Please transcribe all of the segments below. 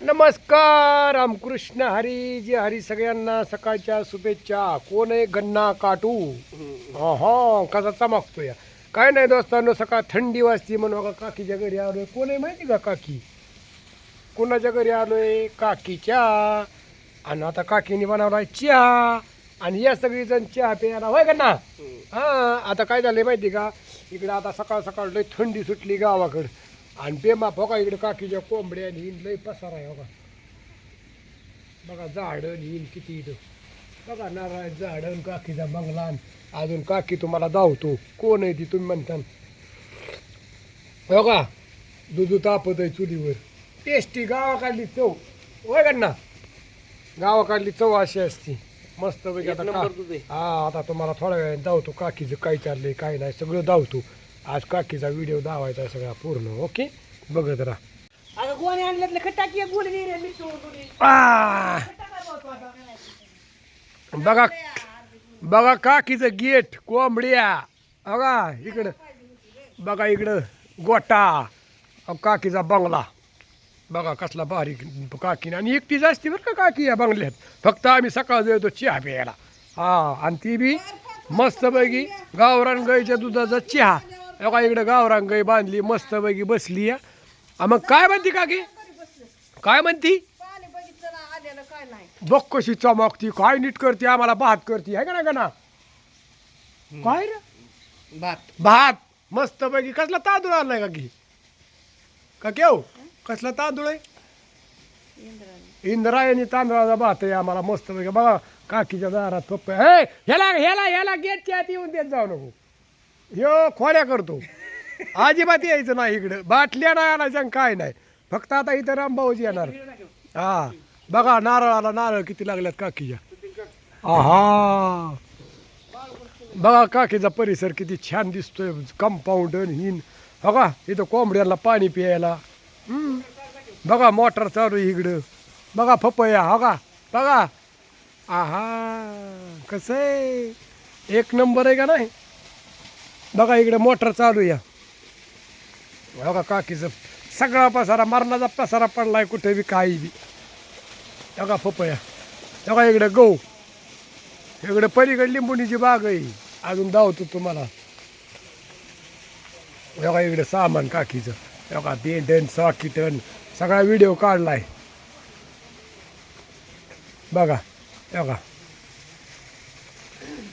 नमस्कार रामकृष्ण हरी जी हरी सगळ्यांना सकाळच्या शुभेच्छा. कोण आहे गन्ना काटू? हा हा कसा चमकतोय. काय नाही दोस्तांनो, सकाळ थंडी वाजती म्हणून बघा काकीच्या घरी आलोय. कोण आहे माहिती का काकी? कोणाच्या घरी आलोय? काकीच्या. आणि आता काकीने बनवलाय चहा आणि या सगळीजण चहा प्यायला होय गन्ना. हा आता काय झालंय माहिती का, इकडे आता सकाळ सकाळ लय थंडी सुटली गावाकडं. आणि बेमा बघा इकडे काकीच्या कोंबड्या हिन लय पसारा आहे. बघा झाडं हिन किती इथं. बघा नारळ झाडं, काकीचा बंगला. आणि अजून काकी तुम्हाला धावतो. कोण आहे ती तुम्ही म्हणता? बघा दूध तापत आहे चुलीवर. टेस्टी गावाकडली चव होय गण्णा. गावाकडली चव अशी असती मस्त पैकी. आता हा आता तुम्हाला थोड्या वेळाने धावतो काकीचं काय चाललंय काय नाही सगळं धावतो. आज काकीचा व्हिडिओ दावायचा आहे सगळा पूर्ण. ओके बघत राहा. बघा बघा काकीचं गेट कोंबड्या. बघा इकडं बघा इकडं गोटा. काकीचा बंगला बघा कसला बारीक काकीने. आणि एकटीच असते बरं का काकी या बंगल्यात. फक्त आम्ही सकाळ येतो चहा प्यायला. हा आणि ती बी मस्तपैकी गावरान गाईच्या दुधाचा चहा. बघा इकडं गावरान गाई बांधली मस्तपैकी बसली या. मग काय म्हणती काकी? काय म्हणती? बघ कशी चमकती. काय नीट करते आम्हाला भात करते आहे का ना? काय रे भात मस्तपैकी. कसला तांदूळ आणलाय काकी? का केव कसला तांदूळ आहे? इंद्रायणी तांदळाचा भात आहे आम्हाला मस्तपैकी. बघा काकीच्या दारात पप्पा. हे ह्याला ह्याला ह्याला गेटच्या आत येऊन देत जाऊ नको. ह्यो खोड्या करतो. अजिबात यायचं नाही इकडं. बाटल्या नाही आणायच्या काय नाही. फक्त आता इथं रामभाऊजी येणार. हा बघा नारळाला नारळ किती लागल्यात काकीच्या. आहा बघा काकीचा परिसर किती छान दिसतोय. कंपाऊंड हिन. बघा इथं कोंबड्यांना पाणी प्यायला. बघा मोटर चालू आहे इकडं. बघा पपया. बघा बघा. आहा कसं आहे एक नंबर आहे का नाही. बघा इकडे मोटर चालू या. बघा काकीचं सगळा पसारा मरणाचा पसारा पडलाय कुठे बी काही बी. बघा पपया. बघा इकडे गहू. इकडे पलीकडे लिंबुणीची बाग आहे. अजून धावतो तुम्हाला. बघा इकडे सामान काकीचं. बघा बेंडन सॉकिटन सगळा व्हिडिओ काढलाय. बघा बघा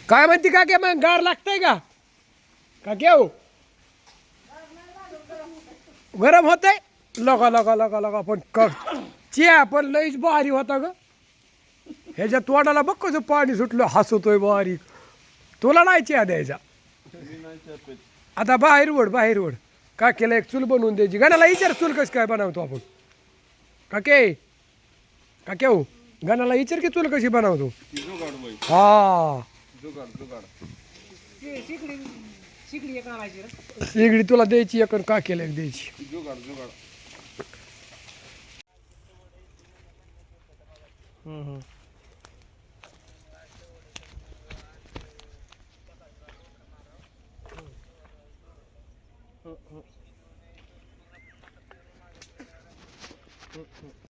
काय म्हणते काकी? मग गार लागतंय का घेऊ? गरम होतंय लगा लगा लगा लगा. पण चहा पण लईच भारी होता ग. ह्याच्या तोंडाला बघ कसं पाणी सुटलं. हसतोय बारीक. तुला नाही चहा द्यायचा. आता बाहेर वड काकीला एक चूल बनवून द्यायची. गणाला विचार चूल कसं काय बनवतो आपण. काके हो गणाला विचार की चूल कशी बनवतो. हा शेगडी तुला द्यायची एक काकीला एक द्यायची.